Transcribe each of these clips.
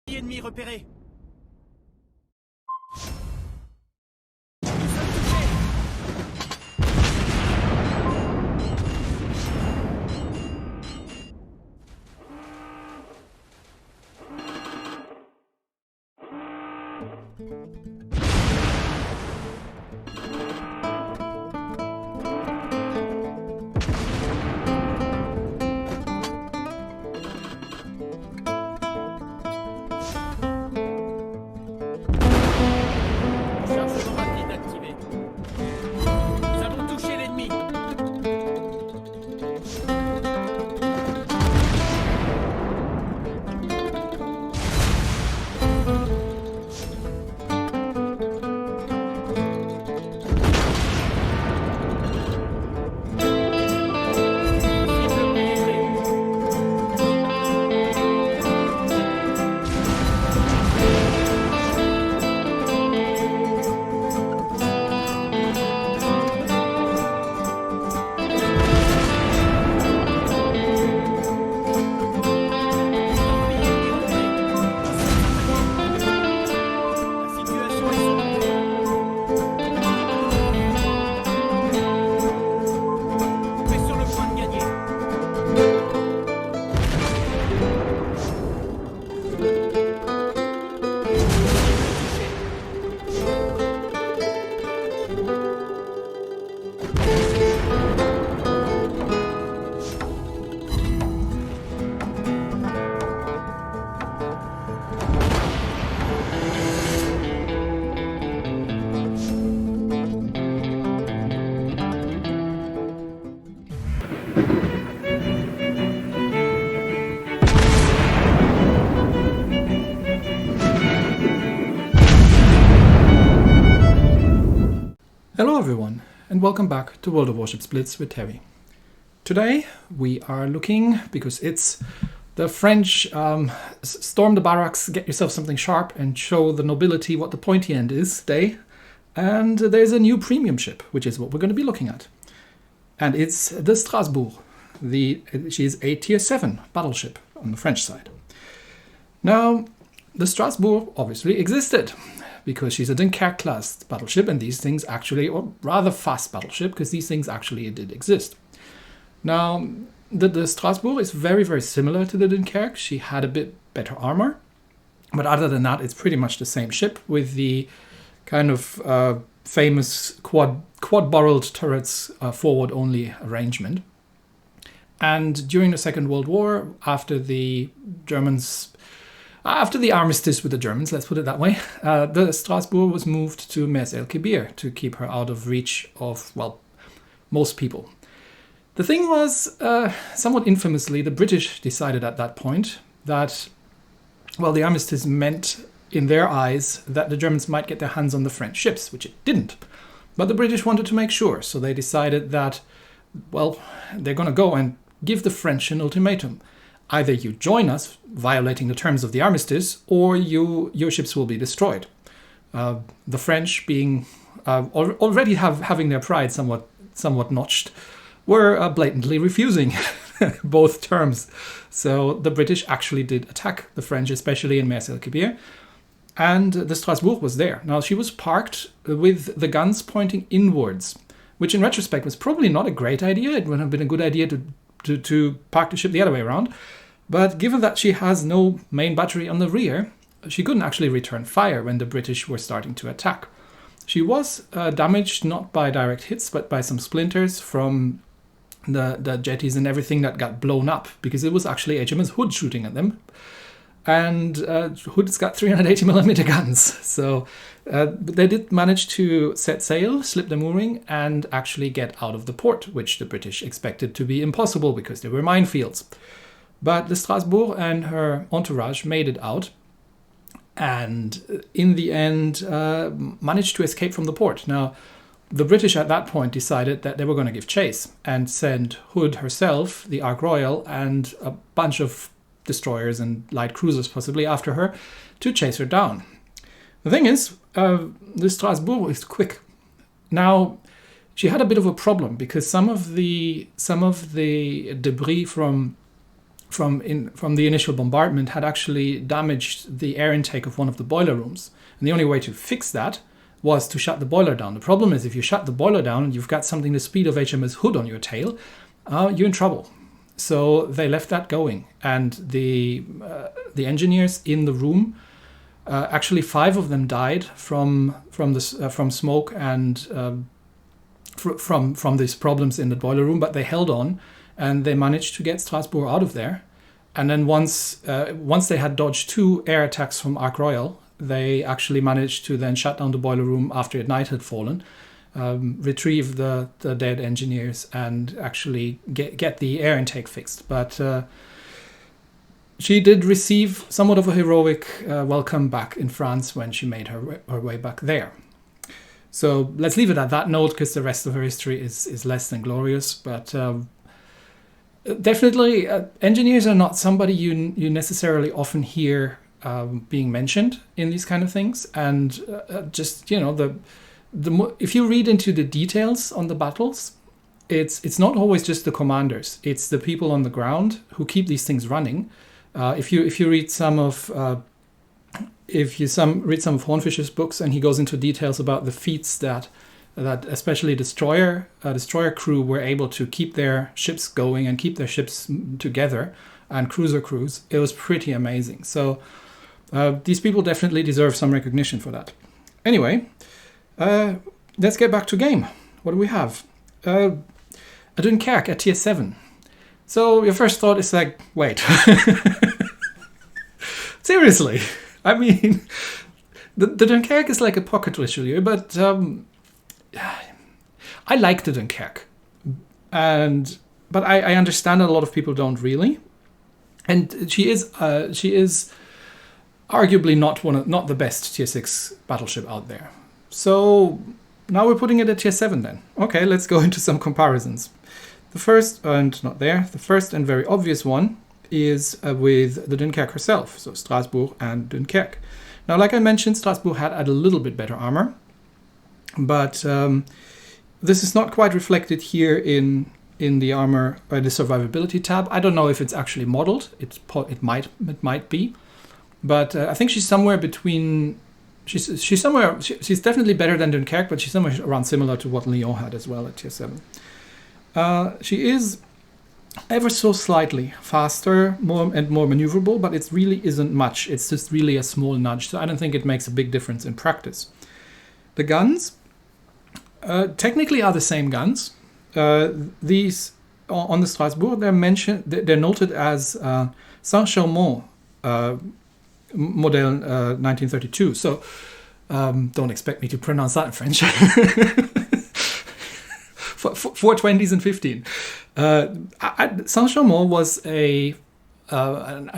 Ennemi repéré. Hello everyone, and welcome back to World of Warships Blitz with Terry. Today we are looking, because it's the French storm the barracks, get yourself something sharp and show the nobility what the pointy end is day. And there's a new premium ship, which is what we're going to be looking at. And it's the Strasbourg. She is a tier 7 battleship on the French side. Now, the Strasbourg obviously existed, because she's a Dunkerque class battleship, and these things actually, or rather fast battleship, because these things actually did exist. Now, the Strasbourg is very, very similar to the Dunkerque. She had a bit better armor, but other than that, it's pretty much the same ship with the kind of famous quad-barreled turrets forward-only arrangement. And during the Second World War, after the armistice with the Germans, let's put it that way, the Strasbourg was moved to Mers-el-Kébir to keep her out of reach of, well, most people. The thing was, somewhat infamously, the British decided at that point that, well, the armistice meant, in their eyes, that the Germans might get their hands on the French ships, which it didn't. But the British wanted to make sure, so they decided that, well, they're going to go and give the French an ultimatum. Either you join us, violating the terms of the armistice, or your ships will be destroyed. The French, being already having their pride somewhat notched, were blatantly refusing both terms. So the British actually did attack the French, especially in Mers-el-Kébir, and the Strasbourg was there. Now, she was parked with the guns pointing inwards, which in retrospect was probably not a great idea. It would have been a good idea to park the ship the other way around. But given that she has no main battery on the rear, she couldn't actually return fire when the British were starting to attack. She was damaged not by direct hits, but by some splinters from the jetties and everything that got blown up, because it was actually HMS Hood shooting at them. And Hood's got 380mm guns. So they did manage to set sail, slip the mooring, and actually get out of the port, which the British expected to be impossible because there were minefields. But the Strasbourg and her entourage made it out, and in the end managed to escape from the port. Now, the British at that point decided that they were going to give chase and send Hood herself, the Ark Royal, and a bunch of destroyers and light cruisers possibly after her to chase her down. The thing is, the Strasbourg is quick. Now, she had a bit of a problem because some of the debris from from the initial bombardment had actually damaged the air intake of one of the boiler rooms. And the only way to fix that was to shut the boiler down. The problem is if you shut the boiler down and you've got something the speed of HMS Hood on your tail, you're in trouble. So they left that going, and the engineers in the room, actually 5 of them died from smoke and from these problems in the boiler room, but they held on and they managed to get Strasbourg out of there. And then once they had dodged 2 air attacks from Ark Royal, they actually managed to then shut down the boiler room after night had fallen, retrieve the dead engineers, and actually get the air intake fixed. But she did receive somewhat of a heroic welcome back in France when she made her way back there. So let's leave it at that note, because the rest of her history is less than glorious. But definitely, engineers are not somebody you necessarily often hear being mentioned in these kind of things. And just, you know, if you read into the details on the battles, it's not always just the commanders. It's the people on the ground who keep these things running. If you read some of Hornfischer's books, and he goes into details about the feats that especially destroyer crew were able to keep their ships going and keep their ships together, and cruiser crews, it was pretty amazing. So these people definitely deserve some recognition for that. Anyway, let's get back to game. What do we have? A Dunkerque at tier 7. So your first thought is like, wait. Seriously. I mean, the Dunkerque is like a pocket Richelieu, but I like the Dunkerque. But I understand that a lot of people don't really. And she is arguably not the best tier 6 battleship out there. So now we're putting it at tier 7 then. Okay, let's go into some comparisons. The first and very obvious one is with the Dunkerque herself, so Strasbourg and Dunkerque. Now, like I mentioned, Strasbourg had a little bit better armor, but this is not quite reflected here in the armor by the survivability tab. I don't know if it's actually modeled. It might be, but I think she's somewhere between. She's definitely better than Dunkerque, but she's somewhere around similar to what Lyon had as well at tier 7. She is ever so slightly faster, more maneuverable, but it really isn't much. It's just really a small nudge, so I don't think it makes a big difference in practice. The guns technically are the same guns. These on the Strasbourg, they're noted as Saint-Chamond model 1932. So don't expect me to pronounce that in French. 420s and 15. Saint-Chamond was an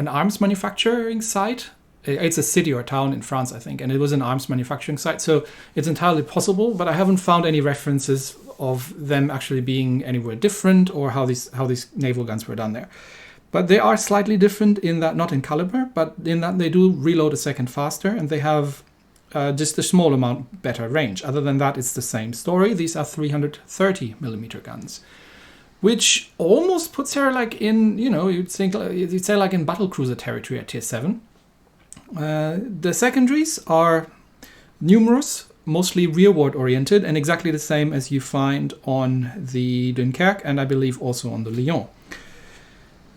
arms manufacturing site. It's a city or town in France, I think, and it was an arms manufacturing site. So it's entirely possible, but I haven't found any references of them actually being anywhere different or how these naval guns were done there. But they are slightly different in that, not in caliber, but in that they do reload a second faster, and they have just a small amount better range. Other than that, it's the same story. These are 330mm guns, which almost puts her like in, you'd say like in battlecruiser territory at tier 7. The secondaries are numerous, mostly rearward oriented, and exactly the same as you find on the Dunkerque, and I believe also on the Lyon.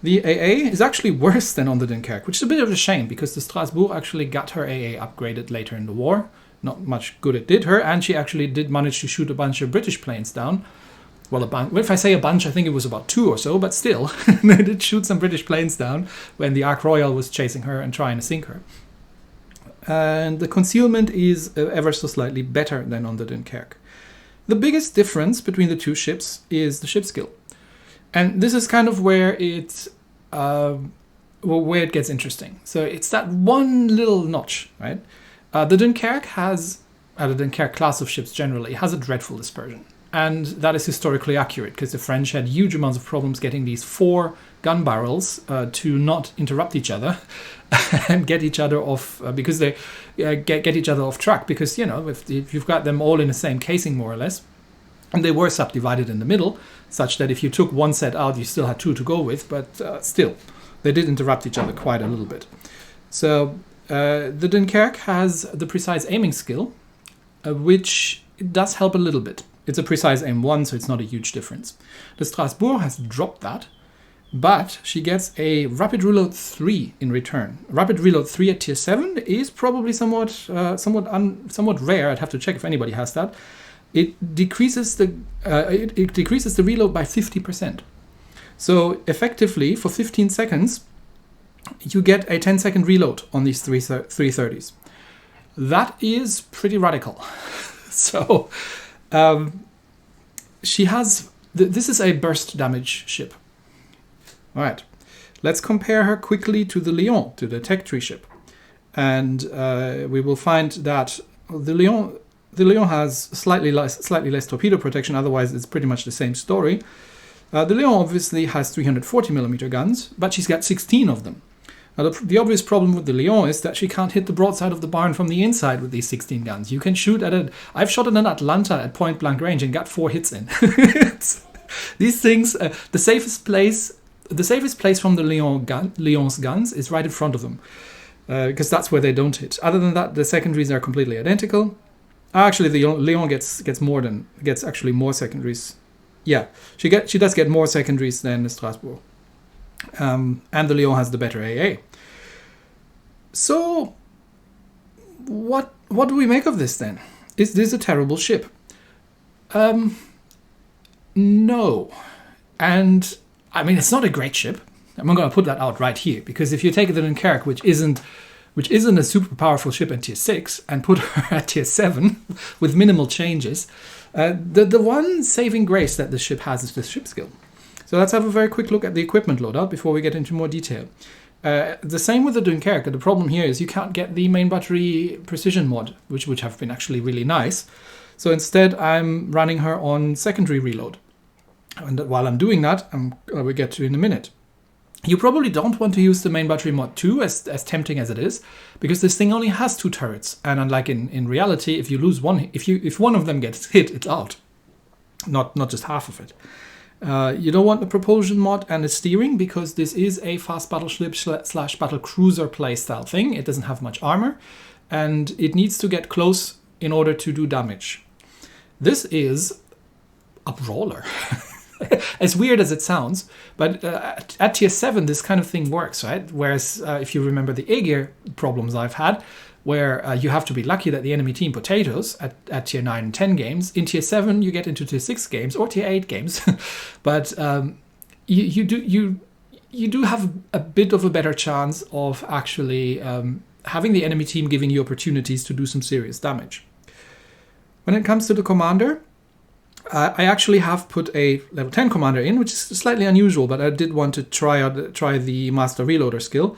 The AA is actually worse than on the Dunkerque, which is a bit of a shame because the Strasbourg actually got her AA upgraded later in the war. Not much good it did her, and she actually did manage to shoot a bunch of British planes down. Well, if I say a bunch, I think it was about 2 or so, but still, they did shoot some British planes down when the Ark Royal was chasing her and trying to sink her. And the concealment is ever so slightly better than on the Dunkerque. The biggest difference between the two ships is the ship skill. And this is kind of where it gets interesting. So it's that one little notch, right? The Dunkerque the Dunkerque class of ships generally, has a dreadful dispersion. And that is historically accurate because the French had huge amounts of problems getting these 4 gun barrels to not interrupt each other and get each other off, because they get each other off track. Because, if you've got them all in the same casing, more or less, and they were subdivided in the middle, such that if you took one set out, you still had 2 to go with, but still, they did interrupt each other quite a little bit. So the Dunkerque has the precise aiming skill, which does help a little bit. It's a precise aim 1, so it's not a huge difference. The Strasbourg has dropped that, but she gets a rapid reload 3 in return. Rapid reload 3 at tier 7 is probably somewhat rare. I'd have to check if anybody has that. It decreases the reload by 50%. So effectively, for 15 seconds, you get a 10-second reload on these 330s. That is pretty radical. So she has... This is a burst damage ship. All right, let's compare her quickly to the Lion, to the tech tree ship. And we will find that the Lion has slightly less torpedo protection, otherwise it's pretty much the same story. The Lion obviously has 340mm guns, but she's got 16 of them. Now the obvious problem with the Lion is that she can't hit the broadside of the barn from the inside with these 16 guns. You can shoot at it. I've shot at an Atlanta at point blank range and got 4 hits in. These things, the safest place from the Lion's guns is right in front of them, because that's where they don't hit. Other than that, the secondaries are completely identical. Actually, the Lion gets actually more secondaries. Yeah, she does get more secondaries than the Strasbourg. And the Lion has the better AA. So, what do we make of this then? Is this a terrible ship? No. And, I mean, it's not a great ship. I'm not going to put that out right here, because if you take the Dunkerque, which isn't a super powerful ship at tier 6, and put her at tier 7 with minimal changes, the one saving grace that this ship has is the ship skill. So let's have a very quick look at the equipment loadout before we get into more detail. The same with the Dunkerque. The problem here is you can't get the main battery precision mod, which would have been actually really nice. So instead, I'm running her on secondary reload. And while I'm doing that, we'll get to in a minute. You probably don't want to use the main battery mod 2, as tempting as it is, because this thing only has 2 turrets. And unlike in reality, if you lose one, if one of them gets hit, it's out. Not just half of it. You don't want the propulsion mod and the steering, because this is a fast battleship / battlecruiser playstyle thing. It doesn't have much armor, and it needs to get close in order to do damage. This is a brawler. As weird as it sounds, but at tier 7 this kind of thing works, right? Whereas if you remember the Aegir problems I've had, where you have to be lucky that the enemy team potatoes at tier 9 and 10 games. In tier 7 you get into tier 6 games or tier 8 games, but you do have a bit of a better chance of actually having the enemy team giving you opportunities to do some serious damage. When it comes to the commander, I actually have put a level 10 commander in, which is slightly unusual, but I did want to try the master reloader skill.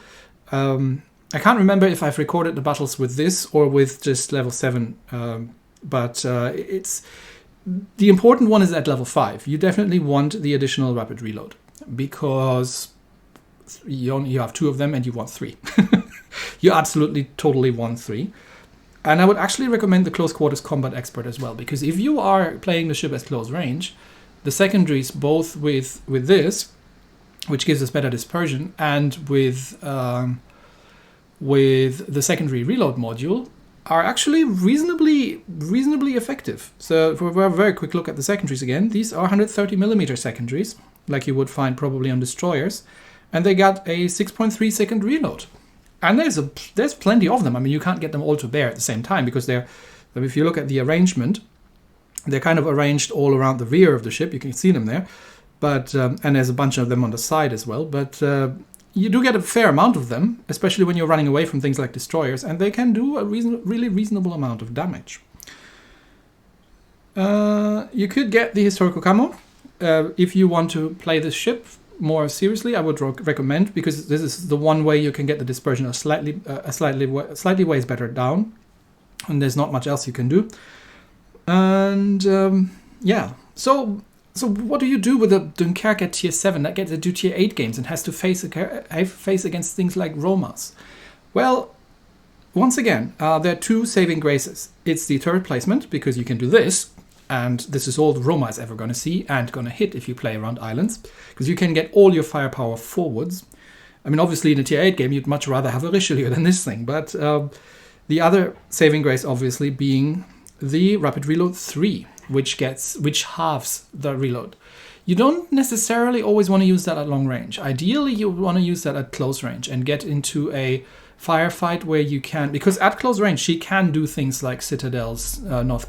I can't remember if I've recorded the battles with this or with just level 7, but it's the important one is at level 5. You definitely want the additional rapid reload, because you have 2 of them and you want 3. You absolutely totally want 3. And I would actually recommend the Close Quarters Combat Expert as well, because if you are playing the ship at close range, the secondaries, both with this, which gives us better dispersion, and with the secondary reload module, are actually reasonably effective. So for a very quick look at the secondaries again, these are 130mm secondaries, like you would find probably on destroyers, and they got a 6.3 second reload. And there's plenty of them. I mean, you can't get them all to bear at the same time, because if you look at the arrangement, they're kind of arranged all around the rear of the ship. You can see them there, but and there's a bunch of them on the side as well. But you do get a fair amount of them, especially when you're running away from things like destroyers, and they can do a really reasonable amount of damage. You could get the historical camo if you want to play this ship more seriously. I would recommend, because this is the one way you can get the dispersion slightly ways better down, and there's not much else you can do. And yeah, so what do you do with a Dunkerque at tier 7 that gets to do tier 8 games and has to face against things like Romas? Well, once again, there are 2 saving graces. It's the turret placement, because you can do this, and this is all the Roma is ever going to see and going to hit if you play around islands, because you can get all your firepower forwards. I mean, obviously in a tier 8 game, you'd much rather have a Richelieu than this thing. But the other saving grace, obviously, being the Rapid Reload 3, which halves the reload. You don't necessarily always want to use that at long range. Ideally, you want to use that at close range and get into a firefight where you can, because at close range she can do things like Citadel North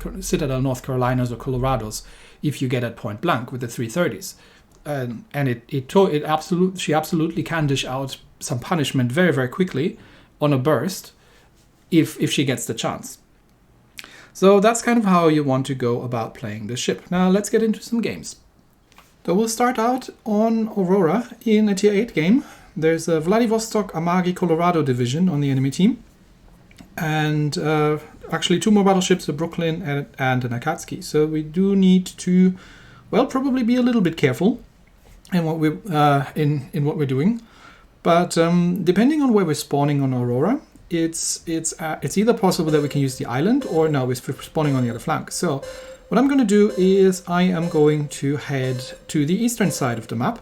Carolinas or Colorados if you get at point blank with the 330s, and she absolutely can dish out some punishment very, very quickly on a burst if she gets the chance. So that's kind of how you want to go about playing the ship. Now let's get into some games. So we'll start out on Aurora in a tier 8 game. There's a Vladivostok Amagi Colorado division on the enemy team. And actually 2 more battleships, a Brooklyn and an Akatsuki. So we do need to, well, probably be a little bit careful in what we're doing. But depending on where we're spawning on Aurora, it's either possible that we can use the island, or no, we're spawning on the other flank. So what I'm going to do is I am going to head to the eastern side of the map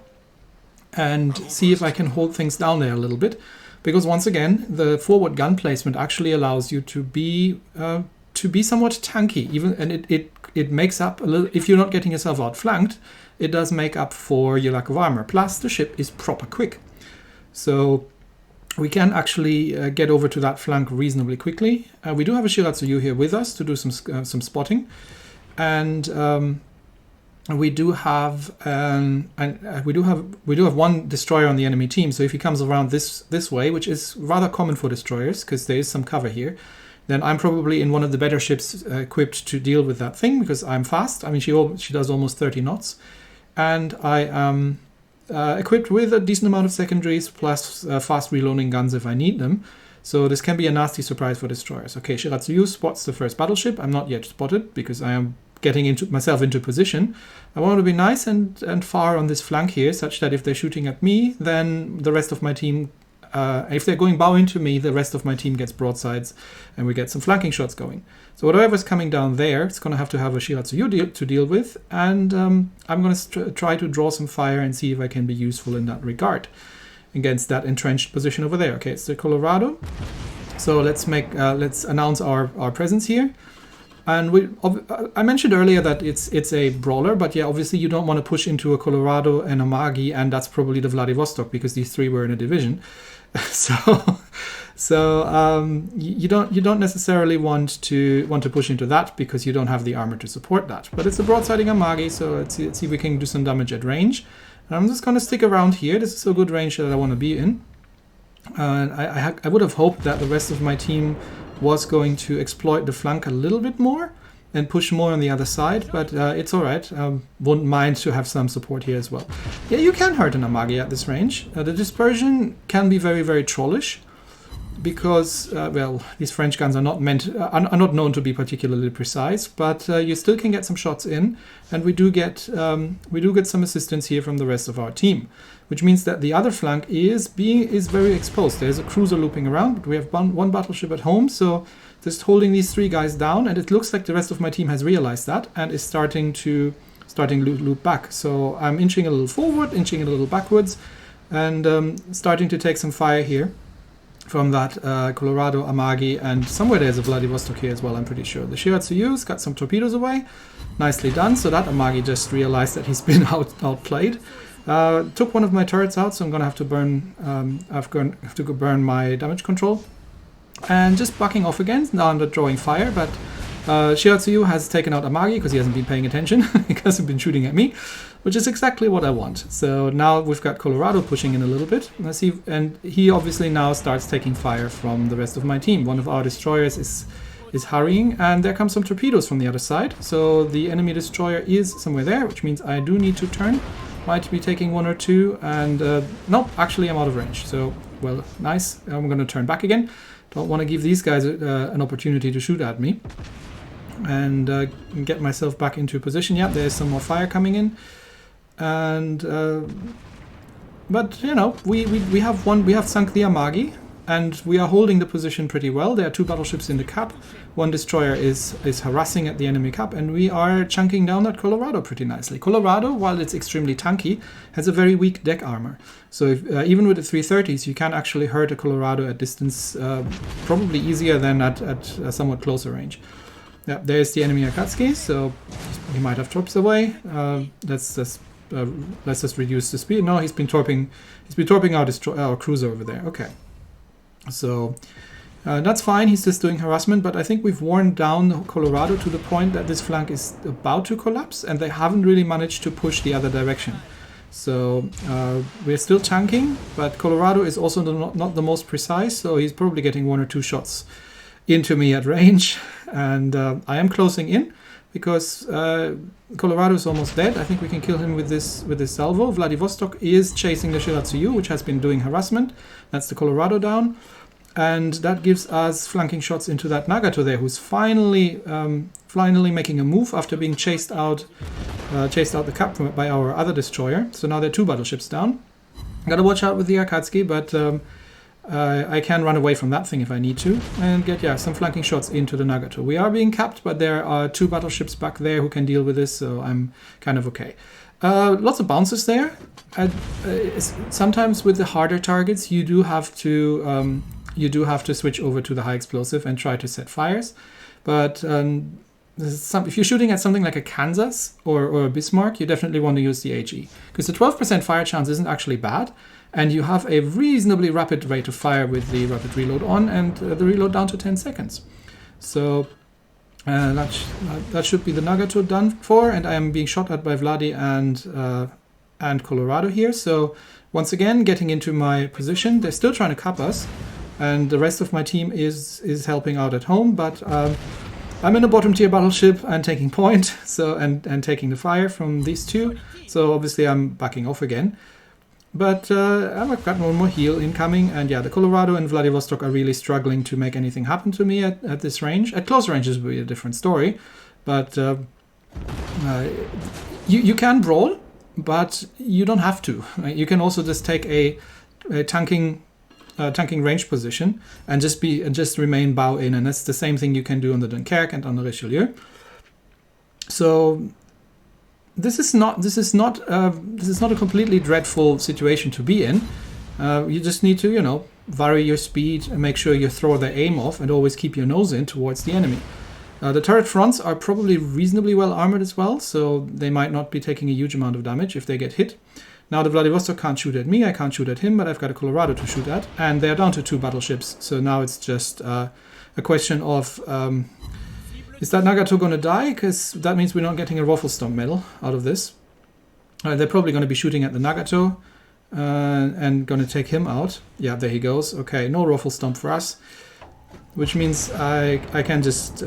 and see if I can hold things down there a little bit, because once again the forward gun placement actually allows you to be somewhat tanky, and it makes up a little. If you're not getting yourself outflanked, it does make up for your lack of armor. Plus the ship is proper quick, so we can actually get over to that flank reasonably quickly. We do have a Shiratsuyu here with us to do some spotting. And we do have one destroyer on the enemy team. So if he comes around this way, which is rather common for destroyers because there is some cover here, then I'm probably in one of the better ships equipped to deal with that thing because I'm fast. I mean, she does almost 30 knots, and I am equipped with a decent amount of secondaries plus fast reloading guns if I need them. So this can be a nasty surprise for destroyers. Okay, Shiratsuyu spots the first battleship. I'm not yet spotted because I am getting myself into position. I want to be nice and far on this flank here, such that if they're shooting at me, then the rest of my team, if they're going bow into me, the rest of my team gets broadsides and we get some flanking shots going. So whatever's coming down there, it's going to have a Shiratsuyu to deal with, and I'm going to try to draw some fire and see if I can be useful in that regard against that entrenched position over there. Okay, it's the Colorado. So let's announce our presence here. And I mentioned earlier that it's a brawler, but yeah, obviously you don't want to push into a Colorado and a Magi, and that's probably the Vladivostok because these 3 were in a division. So you don't necessarily want to push into that because you don't have the armor to support that. But it's a broadsiding Amagi, so let's see if we can do some damage at range. And I'm just going to stick around here. This is a good range that I want to be in. I would have hoped that the rest of my team was going to exploit the flank a little bit more and push more on the other side, but it's alright. Wouldn't mind to have some support here as well. Yeah, you can hurt an Amagi at this range. The dispersion can be very, very trollish because, well, these French guns are not known to be particularly precise, but you still can get some shots in, and we do get some assistance here from the rest of our team, which means that the other flank is very exposed. There's a cruiser looping around, but we have one battleship at home, so just holding these 3 guys down, and it looks like the rest of my team has realized that and is starting to loop back. So I'm inching a little forward, inching a little backwards, and starting to take some fire here from that Colorado Amagi, and somewhere there's a Vladivostok here as well, I'm pretty sure. The Shiratsuyu's got some torpedoes away. Nicely done. So that Amagi just realized that he's been outplayed. Took one of my turrets out, so I'm gonna have to burn my damage control. And just backing off again, now under drawing fire, but Shiratsuyu has taken out Amagi because he hasn't been paying attention. He hasn't been shooting at me, which is exactly what I want. So now we've got Colorado pushing in a little bit. Let's see, and he obviously now starts taking fire from the rest of my team. One of our destroyers is hurrying, and there comes some torpedoes from the other side. So the enemy destroyer is somewhere there, which means I do need to turn. Might be taking 1 or 2, and nope, actually I'm out of range. So, well, nice. I'm going to turn back again. Don't want to give these guys an opportunity to shoot at me. And get myself back into position. Yeah, there's some more fire coming in, and but you know we have sunk the Amagi. and we are holding the position pretty well. There are 2 battleships in the cap. 1 destroyer is harassing at the enemy cap, and we are chunking down that Colorado pretty nicely. Colorado, while it's extremely tanky, has a very weak deck armor. So if, even with the 330s, you can actually hurt a Colorado at distance probably easier than at a somewhat closer range. Yeah, there's the enemy Akatsuki, so he might have troops away. Let's just reduce the speed. No, he's been torping our cruiser over there. Okay, so that's fine. He's just doing harassment, but I think we've worn down Colorado to the point that this flank is about to collapse, and they haven't really managed to push the other direction. So we're still tanking, but Colorado is also not the most precise, so he's probably getting 1 or 2 shots into me at range, and I am closing in because Colorado is almost dead. I think we can kill him with this salvo. Vladivostok is chasing the Shiratsuyu, which has been doing harassment. That's the Colorado down, and that gives us flanking shots into that Nagato there, who's finally making a move after being chased out the cap by our other destroyer. So now there are 2 battleships down. Gotta watch out with the Akatsuki, but I can run away from that thing if I need to and get some flanking shots into the Nagato. We are being capped, but there are 2 battleships back there who can deal with this, so I'm kind of okay. Lots of bounces there. Sometimes with the harder targets, you do have to switch over to the high explosive and try to set fires. But if you're shooting at something like a Kansas or a Bismarck, you definitely want to use the HE, because the 12% fire chance isn't actually bad. And you have a reasonably rapid rate of fire with the rapid reload on and the reload down to 10 seconds. So that should be the Nagato done for, and I am being shot at by Vladi and Colorado here. So once again, getting into my position. They're still trying to cap us, and the rest of my team is helping out at home, but I'm in a bottom tier battleship and taking point, so and taking the fire from these 2. So obviously I'm backing off again. But I've got one more heal incoming, and yeah, the Colorado and Vladivostok are really struggling to make anything happen to me at this range. At close ranges will be a different story, but you can brawl, but you don't have to. Right? You can also just take a tanking range position and just remain bow in, and that's the same thing you can do on the Dunkerque and on the Richelieu. So This is not a completely dreadful situation to be in. You just need to, vary your speed and make sure you throw the aim off and always keep your nose in towards the enemy. The turret fronts are probably reasonably well armored as well, so they might not be taking a huge amount of damage if they get hit. Now the Vladivostok can't shoot at me, I can't shoot at him, but I've got a Colorado to shoot at, and they're down to 2 battleships, so now it's just a question of is that Nagato going to die? Because that means we're not getting a Roffelstomp medal out of this. They're probably going to be shooting at the Nagato and going to take him out. Yeah, there he goes. Okay, no Roffelstomp for us, which means I can just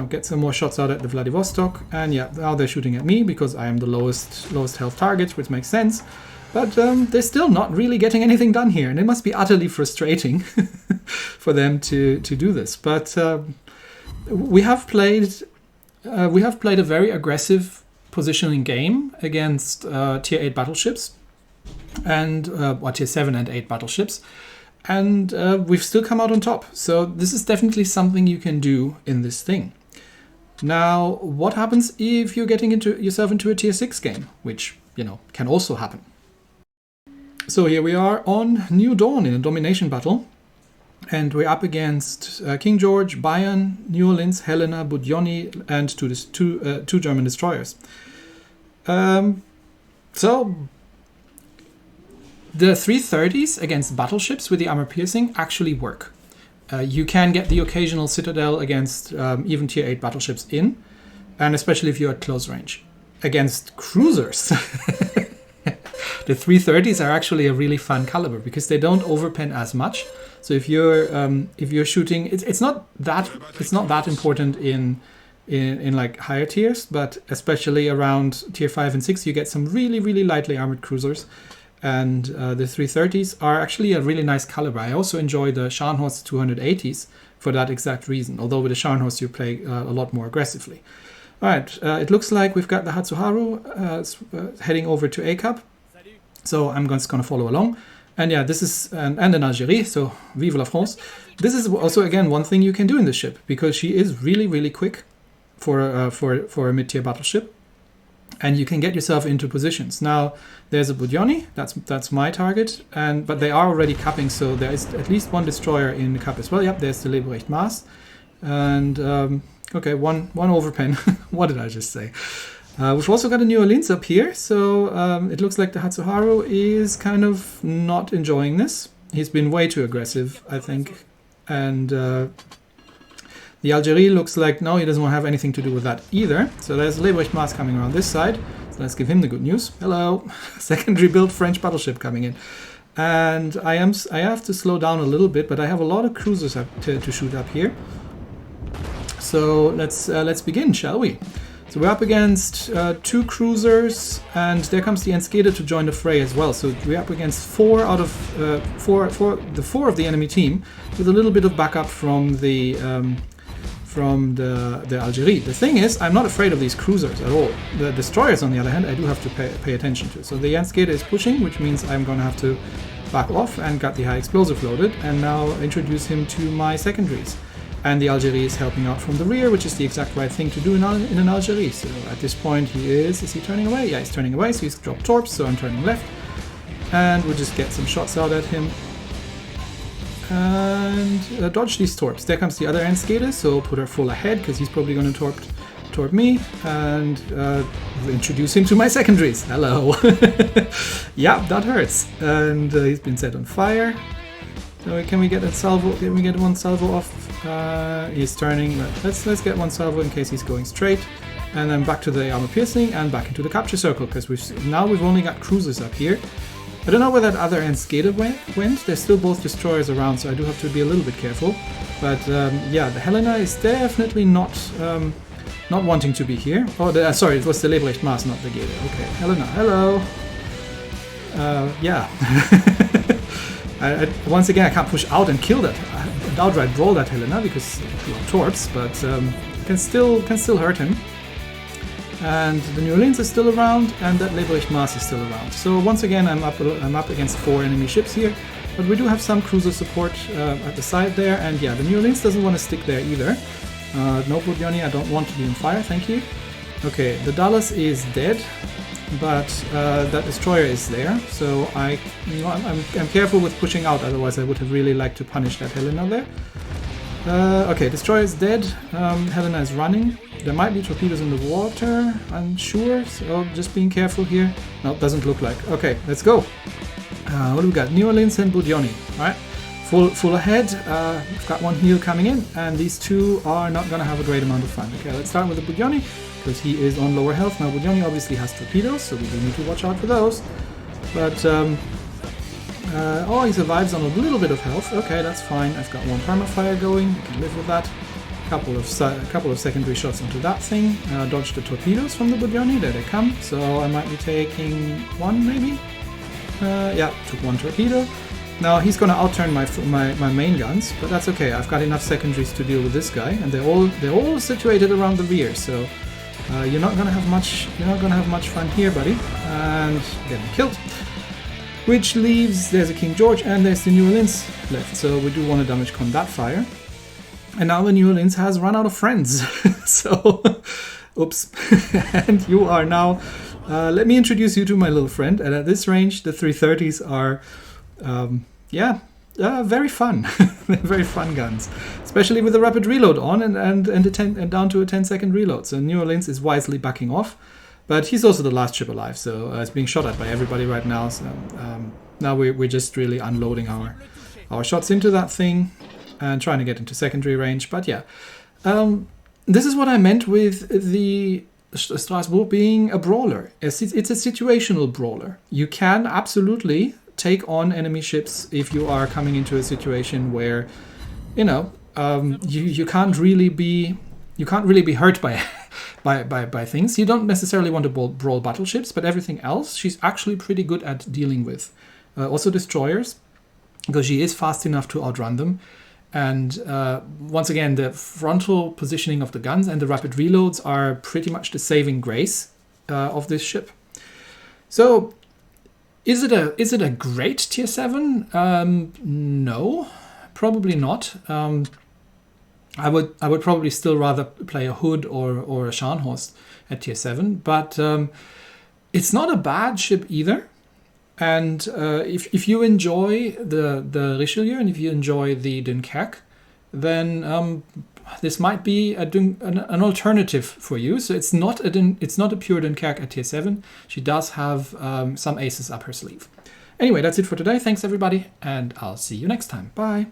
get some more shots out at the Vladivostok. And yeah, now they're shooting at me because I am the lowest health target, which makes sense. But they're still not really getting anything done here, and it must be utterly frustrating for them to do this. But we have played a very aggressive positioning game against tier 8 battleships and tier 7 and 8 battleships, and we've still come out on top. So this is definitely something you can do in this thing. Now, what happens if you're getting yourself into a tier 6 game, which can also happen? So here we are on New Dawn in a domination battle. And we're up against King George, Bayern, New Orleans, Helena, Budyonny, and two German destroyers. So the 330s against battleships with the armor piercing actually work. You can get the occasional citadel against even tier 8 battleships in, and especially if you're at close range. Against cruisers, the 330s are actually a really fun caliber because they don't overpen as much. So if you're shooting, it's not that important in like higher tiers, but especially around tier 5 and 6, you get some really, really lightly armored cruisers, and the 330s are actually a really nice caliber. I also enjoy the Scharnhorst 280s for that exact reason. Although with the Scharnhorst you play a lot more aggressively. All right, it looks like we've got the Hatsuharu heading over to A-Cup. So I'm just going to follow along. And yeah, this is, and in Algerie, so vive la France. This is also, again, one thing you can do in the ship, because she is really, really quick for a mid-tier battleship. And you can get yourself into positions. Now, there's a Budyoni, that's my target, but they are already capping, so there is at least one destroyer in the cap as well. Yep, there's the Leberecht Maas. And, okay, one overpen. What did I just say? We've also got a New Orleans up here, so it looks like the Hatsuharu is kind of not enjoying this. He's been way too aggressive, I think. And the Algerie looks like, no, he doesn't want to have anything to do with that either. So there's Leberecht Maas coming around this side. So let's give him the good news. Hello, secondary built French battleship coming in. And I have to slow down a little bit, but I have a lot of cruisers to shoot up here. So let's begin, shall we? So we're up against 2 cruisers, and there comes the Enschede to join the fray as well. So we're up against 4 out of 4 of the enemy team, with a little bit of backup from the Algerie. The thing is, I'm not afraid of these cruisers at all. The destroyers, on the other hand, I do have to pay attention to. So the Enschede is pushing, which means I'm going to have to back off and got the high explosive loaded, and now introduce him to my secondaries. And the Algerie is helping out from the rear, which is the exact right thing to do in an Algerie. So at this point is he turning away? Yeah, he's turning away, so he's dropped torps, so I'm turning left. And we'll just get some shots out at him. And dodge these torps. There comes the other Enschede, so put her full ahead, because he's probably going to torp me. And introduce him to my secondaries. Hello. Yeah, that hurts. And he's been set on fire. So can we get a salvo? Can we get one salvo off? He's turning. Let's get one salvo in case he's going straight, and then back to the armor piercing and back into the capture circle, because we've only got cruisers up here. I don't know where that other Enschede went. There's still both destroyers around, so I do have to be a little bit careful. But yeah, the Helena is definitely not wanting to be here. Oh, sorry, it was the Leberecht Maas, not the Gede. Okay, Helena, hello. Yeah. Once again, I can't push out and kill that. I outright brawl that Helena because of torps, but can still hurt him. And the New Orleans is still around, and that Leberecht Maas is still around. So once again, I'm up against 4 enemy ships here, but we do have some cruiser support at the side there. And yeah, the New Orleans doesn't want to stick there either. No Budyoni, I don't want to be on fire, thank you. Okay, the Dallas is dead. But that destroyer is there, so I'm careful with pushing out. Otherwise, I would have really liked to punish that Helena there. Okay, destroyer is dead. Helena is running. There might be torpedoes in the water, unsure. So just being careful here. No, doesn't look like. Okay, let's go. What do we got? New Orleans and Budyoni. All right, full ahead. We've got one heel coming in, and these 2 are not going to have a great amount of fun. Okay, let's start with the Budyoni, because he is on lower health. Now Budyoni obviously has torpedoes, so we do need to watch out for those. But, oh, he survives on a little bit of health. Okay, that's fine. I've got one permafire going. I can live with that. Couple of secondary shots into that thing. Dodge the torpedoes from the Budyoni. There they come. So I might be taking 1, maybe? Yeah, took 1 torpedo. Now he's going to outturn my main guns, but that's okay. I've got enough secondaries to deal with this guy, and they're all situated around the rear. So you're not going to have much fun here, buddy. And getting killed. Which leaves, there's a King George and there's the New Orleans left. So we do want to damage con that fire. And now the New Orleans has run out of friends. So, oops. And you are now, let me introduce you to my little friend. And at this range, the 330s are, very fun. Very fun guns. Especially with the rapid reload on and down to a 10-second reload. So New Orleans is wisely backing off. But he's also the last ship alive, so it's being shot at by everybody right now. So now we're just really unloading our shots into that thing and trying to get into secondary range. But yeah, this is what I meant with the Strasbourg being a brawler. It's a situational brawler. You can absolutely take on enemy ships if you are coming into a situation where, you can't really be hurt by things. You don't necessarily want to brawl battleships, but everything else she's actually pretty good at dealing with. Also destroyers, because she is fast enough to outrun them. And once again, the frontal positioning of the guns and the rapid reloads are pretty much the saving grace of this ship. So Is it a great tier 7? No, probably not. I would probably still rather play a Hood or a Scharnhorst at tier 7, but it's not a bad ship either. And if you enjoy the Richelieu and if you enjoy the Dunkerque, then this might be an alternative for you. So it's not a pure Dunkerque at tier 7. She does have some aces up her sleeve. Anyway, that's it for today. Thanks everybody, and I'll see you next time. Bye.